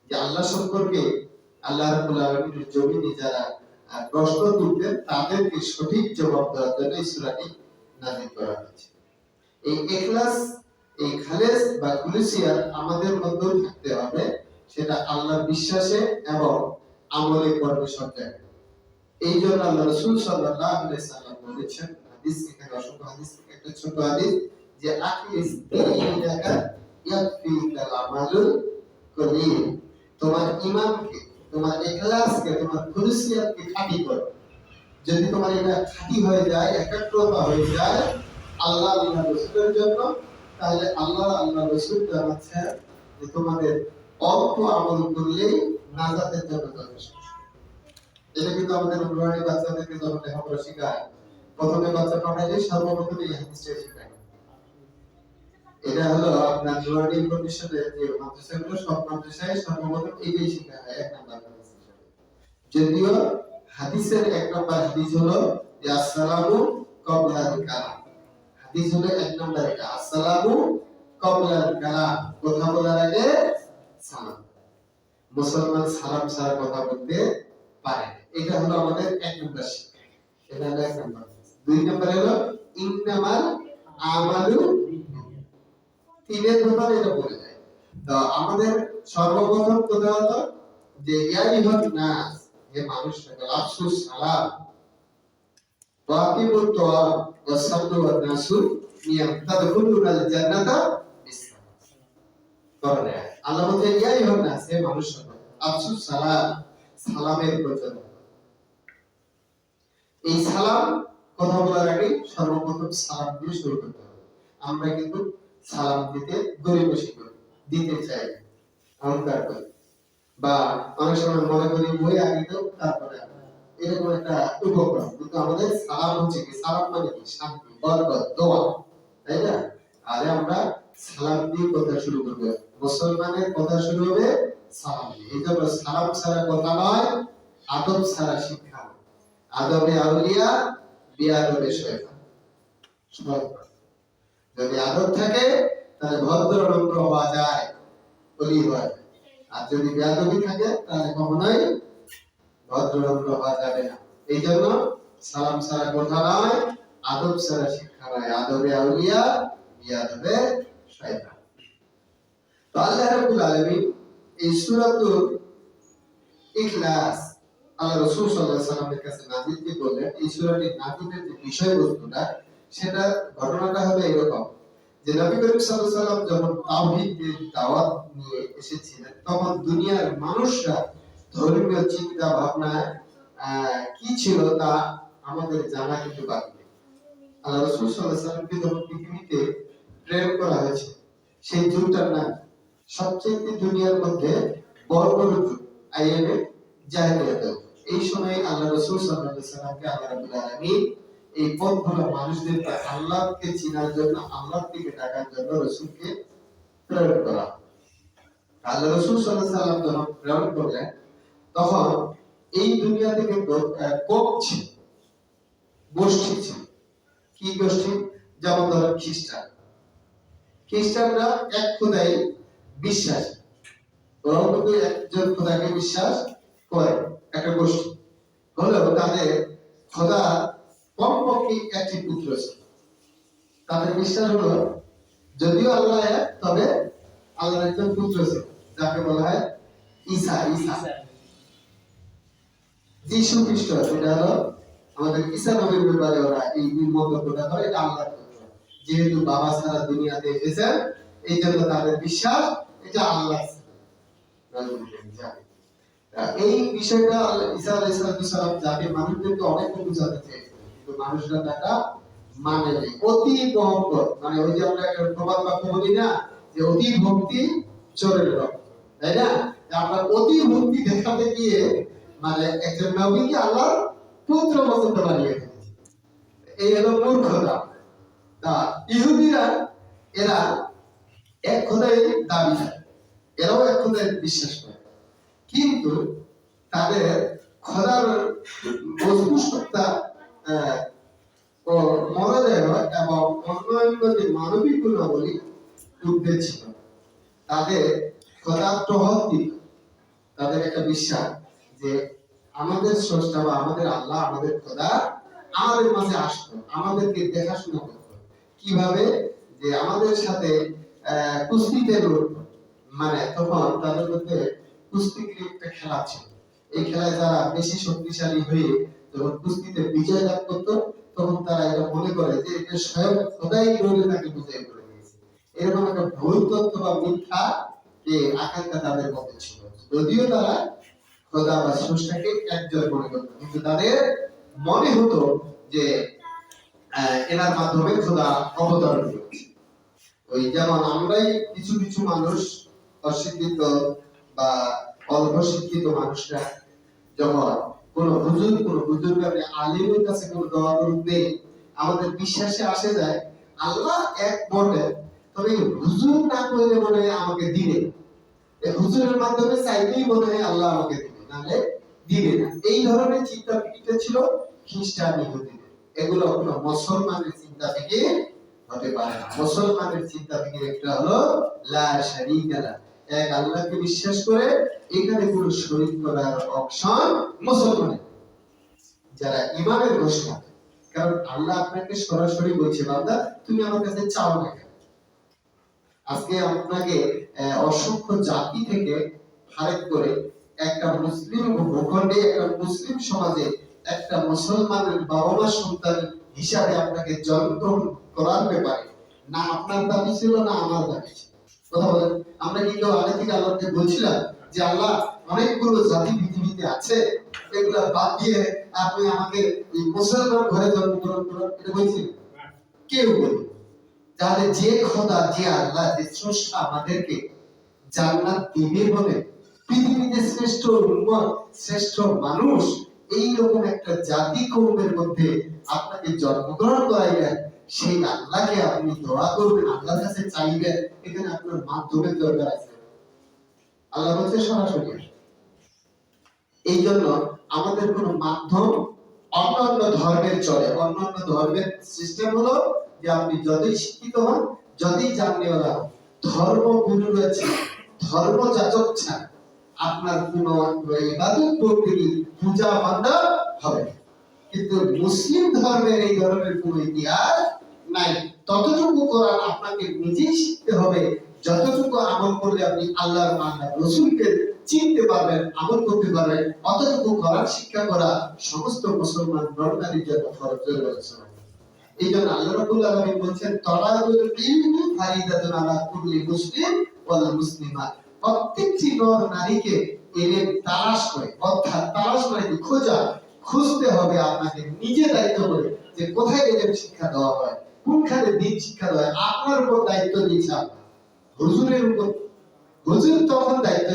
যে আল্লাহ সম্পর্কে আল্লাহ রাব্বুল আলামিনের জমিনে যারা প্রশ্ন তুলতেন তাদেরকে সঠিক জবাব দেওয়ার জন্য এই সূরাটি নাযিল করা হয়েছে। এই ইখলাস, এই খালেস বা খুলুসিয়াত আমাদের মধ্যেও থাকতে হবে, সেটা আল্লাহর বিশ্বাসে এবং আমলে কর্মে সব জায়গায়। এই জন্য আল্লাহ রাসূল সাল্লাল্লাহু আলাইহি সাল্লাম বলেছেন, হাদিস, এখানে অসংখ্য হাদিস, একটা ছোট হাদিস, যে আখিস দীনাকা ইয়াকফিকাল আমালুল কলিল। তোমার ঈমানকে, তোমার ইখলাসকে, তোমার খুলুসিয়াতকে খাঁটি করো। যদি তোমার এটা খাঁটি হয়ে যায়, একাগ্রতা হয়ে যায় আল্লাহ আল্লাহ রাসূলের জন্য, তাহলে আল্লাহ আল্লাহ রাসূল জানাচ্ছেন যে তোমাদের অল্প আমল করলেই নাজাতের জন্য যথেষ্ট। এটা কিন্তু আমাদের নুরানি বাচ্চাদেরকে যখন লেখাপড়া শেখায়, প্রথমে বাচ্চা পড়াইলে সর্বপ্রথম এই হাদিসটা শেখায়। এটা হলো আপনার নুরানি কমিশনে যে মাদ্রাসাগুলো, সব মাদ্রাসায় সর্বপ্রথম এটাই শেখানো হয়, এক নাম্বার হাদিস হিসেবে। যদিও হাদিসের এক নাম্বার হাদিস হলো যে আসসালামু ক্বাবলাল কালাম। হাদিস হলো এক নাম্বার এটা, আসসালামু ক্বাবলাল কালাম, কথা বলার আগে সালাম। মুসলমান সালাম ছাড়া কথা বলতে পারে। এটা হলো আমাদের এক নাম্বার শিক্ষা। এটা হলো এক নাম্বার। দুই নাম্বার হলো ইন্নামাল আমালু, তিনের ব্যাপারে এটা বলে যায়। তো আমাদের সর্বপ্রথম কথা হলো যে ইয়া আইয়ুহান নাস, হে মানুষ সকল, আফসুস সালাম ওয়াকিমুত তাওয়া ওয়া সাল্লু ওয়ান নাসু ইয়াতাদখুলুনাল জান্নাতা বিসসালাম। পরে আল্লাহ বলেন ইয়া আইয়ুহান নাস, হে মানুষ সকল, আফসুস সালাম, সালামের প্রচলন। এই সালাম কথা বলার আগে সর্বপ্রথম সালাম দিয়ে শুরু করতে হবে। আমরা কিন্তু সালাম দিতে গরিবসি করি, দিতে চাই, অহংকার করি, বা অনেক সময় মনে করি বই আগে তো তারপরে এরকম একটা উপক্রম। কিন্তু আমাদের সালাম হচ্ছে কি? সালাম মানে কি? শান্তি, বরকত, দোয়া, তাই না? আরে আমরা সালাম দিয়ে কথা শুরু করব। মুসলমানের কথা শুরু হবে সালাম দিয়ে। এই জন্য সালাম ছাড়া কথা নয়, আদব ছাড়া শিক্ষা নয়। আদবে আউলিয়া, বিআদবে শয়তান। যদি আদব থাকে তাহলে ভদ্র নম্র হওয়া যায়, বলি হয়। আর যদি বেয়াদবি থাকে তাহলে কখনোই ভদ্র নম্র হওয়া যাবে না। এই জন্য সালাম ছাড়া কথা নয়, আদব ছাড়া শিক্ষা নয়। আদবে আউলিয়া, বিআদবে শয়তান। তো আল্লাহ রাব্বুল আলামিন এই সূরাতুল ইখলাস আল্লাহ রাসূল সাল্লাল্লাহু আলাইহি ওয়াসাল্লামের কাছে নাযিল করে বললেন। এই সূরাটির নাযিলের যে বিষয়বস্তুটা, সেটা ঘটনাটা হলো এরকম যে নবী করিম সাল্লাল্লাহু আলাইহি ওয়াসাল্লাম যখন তাওহীদের দাওয়াত নিয়ে এসেছিলেন, তখন দুনিয়ার মানুষরা ধর্মীয় চিন্তা ভাবনা কি ছিল তা আমাদের জানা কিন্তু বাকি নেই। আল্লাহ রাসূল সাল্লাল্লাহু আলাইহি ওয়াসাল্লামকে যখন পৃথিবীতে প্রেরণ করা হয়েছে, সেই যুগটার নাম সবচেয়ে দুনিয়ার মধ্যে বড় বড় যুগ, আইয়ামে জাহেলিয়াত। এই সময় আল্লাহ রাসূল সাল্লাল্লাহু আলাইহি ওয়াসাল্লামকে আল্লাহ রাব্বুল আলামিন এই পথগুলো মানুষদেরকে আল্লাহকে চিনার জন্য, আল্লাহর দিকে ডাকার জন্য রাসূলকে প্রেরণ করা। আল্লাহ রাসূল সাল্লাল্লাহু আলাইহি ওয়াসাল্লাম যখন প্রেরণ করলেন, তখন এই দুনিয়া থেকে কম ছিল, গোষ্ঠী ছিল। কি গোষ্ঠী? যেমন ধরেন খ্রিস্টান। খ্রিস্টানরা এক খোদাই বিশ্বাস, ওরাও কিন্তু একজন খোদাকে বিশ্বাস করে, একটা গোষ্ঠী। হলেও তাদের খোদা কমপক্ষে একটি পুত্র ছিল। তাদের বিশ্বাস হলো যদিও আল্লাহ এক, তবে আল্লাহর একজন পুত্র ছিল, যাকে বলা হয় ঈসা। যীশু খ্রিস্ট, সেটা হলো আমাদের ঈসা নবীর ব্যাপারে ওরা এই মন্তব্যটা করে, এটা আল্লাহর পুত্র। যেহেতু বাবা ছাড়া দুনিয়াতে এসেছেন, এই জন্য তাদের বিশ্বাস এটা আল্লাহ। এই বিষয়টা ঈসা আলাইহিস সালাম জাতির মানুষদেরকে অনেক বোঝাতে চেয়েছিলেন, কিন্তু মানুষরা তাটা মানে নেই। অতি মহব্বত, মানে ওই যে আমরা একটা প্রবাদ বাক্য বলি না, যে অতি ভক্তি চোরের রক্ত, তাই না? আমরা অতি ভক্তি দেখাতে গিয়ে মানে একজন নবীকে আল্লাহর পুত্র পর্যন্ত বানিয়ে ফেলেছি। এই হলো মূর্খতা। তা ইহুদিরা, এরা এক খোদাই দাবি করে, এরাও এক খোদাই বিশ্বাস করে, কিন্তু তাদের খোদার মজবুততা ও মরদেহ এবং অন্যান্য যে মানবিক গুণাবলী উদ্বেগ ছিল। তাদের খোদার টহল দিত, তাদের একটা বিশ্বাস যে আমাদের স্রষ্টা বা আমাদের আল্লাহ, আমাদের খোদা আমাদের মাঝে আসতো, আমাদেরকে দেখাশোনা করতো। কিভাবে? যে আমাদের সাথে কুস্তিতে লড়তো। মানে তখন তাদের মধ্যে কুস্তিগির একটা খেলা ছিল। এই খেলায় যারা বেশি শক্তিশালী হয়ে যখন কুস্তিতে বিজয় লাভ করতো, তখন তারা এটা মনে করে যে এটা স্বয়ং খোদাই লড়ে তাকে বিজয় করে দিয়েছে। এরকম একটা ভুল তত্ত্ব বা মিথ্যা যে আকাঙ্ক্ষা তাদের মধ্যে ছিল। যদিও তারা খোদা বা স্রষ্টাকে একজন মনে করত, কিন্তু তাদের মনে হতো যে এনার মাধ্যমে খোদা অবতারণ করেছে। ওই যেমন আমরাই কিছু কিছু মানুষ, অশিক্ষিত বা অল্প শিক্ষিত মানুষরা, যখন কোন হুজুর, কোন বুজুর্গ আলিমের কাছে কোন দোয়া দরুদ দেই, আমাদের বিশ্বাসে আসে যায় আল্লাহ এক বটে, তবে হুজুর না করলে মনে হয় আমাকে দিবে, হুজুরের মাধ্যমে চাইলেই মনে হয় আল্লাহ আমাকে দিবে, নাহলে দিবে না। এই ধরনের চিন্তা ফিকিরটা ছিল খ্রিস্টান, ইহুদিদের। এগুলো কোনো মুসলমানের চিন্তা ফিকির হতে পারে না। মুসলমানের চিন্তা ফিকির একটা হলো লা শারীকা লাহ, এক আল্লাহকে বিশ্বাস করে এখানে কোনো শরীক করার অপশন মুসলমানের। যারা ইমানের ঘোষণা, কারণ আল্লাহ আপনাকে সরাসরি বলছে বান্দা তুমি আমার কাছে চাও না। আজকে আপনাকে অসংখ্য জাতি থেকে হারেক করে একটা মুসলিম ভূখণ্ডে, একটা মুসলিম সমাজে একটা মুসলমানের বাবা মা সন্তান হিসাবে আপনাকে জন্মগ্রহণ করার ব্যাপারে না আপনার দাবি ছিল, না আমার দাবি ছিল। কথা বলেন, আমরা কি কেউ আগে থেকে আল্লাহকে বলছিলাম যে আল্লাহ অনেকগুলো জাতি পৃথিবীতে আছে, এগুলা বাদ দিয়ে আপনি আমাকে এই মুসলমান ঘরে জন্মগ্রহণ করুন, এটা বলছিলেন? কেউ বলি। তাহলে যে খোদা, যে আল্লাহ, যে স্রষ্টা আমাদেরকে জান্নাত দিবে বলে পৃথিবীতে শ্রেষ্ঠ উম্মত, শ্রেষ্ঠ মানুষ, এই রকম একটা জাতি কওমের মধ্যে আপনাকে জন্মগ্রহণ করাইলেন, সেই আল্লাহকে আপনি দোয়া করবেন, আল্লাহর কাছে চাইবেন, এখানে আপনার মাধ্যমের দরকার আছে? আল্লাহ বলছে সরাসরি। এই জন্য আমাদের কোনো মাধ্যম অন্যান্য ধর্মের চলে। অন্যান্য ধর্মের সিস্টেম হলো যে আপনি যতই শিক্ষিত হন, যতই জাননেওয়ালা হন, ধর্মগুরু রয়েছে, ধর্মযাজক ছাড়া আপনার কোনো ইবাদত বন্দেগী, পূজা বান্দা হবে না। কিন্তু মুসলিম ধর্মের এই ধরনের কোনো ইতিহাস নাই। ততটুকু কোরআন আপনাকে নিজেই শিখতে হবে, যতটুকু আমল করলে আপনি আল্লাহর আল্লাহ রসুলকে চিনতে পারবেন, আমল করতে পারবেন, অতটুকু কোরআন শিক্ষা করা সমস্ত মুসলমান নরনারীর জন্য ফরজ রয়েছে। এই জন্য আল্লাহ রাব্বুল আলামিন বলছেন তলাবুল ইলমি ফারিদাতুন আলা কুল্লি মুসলিম ওয়াল মুসলিমাত। প্রত্যেকটি নর নারীকে ইলম তালাশ করে, অর্থাৎ তালাশ মানে কি, খোঁজা, খুঁজতে হবে আপনাকে নিজে দায়িত্ব করে যে কোথায় ইলম শিক্ষা দেওয়া হয়, কোনখানে দিন শিক্ষা দেওয়া হয়। আপনার উপর দায়িত্ব দিয়েছে আল্লাহ, হুজুরের উপর। হুজুর তখন দায়িত্ব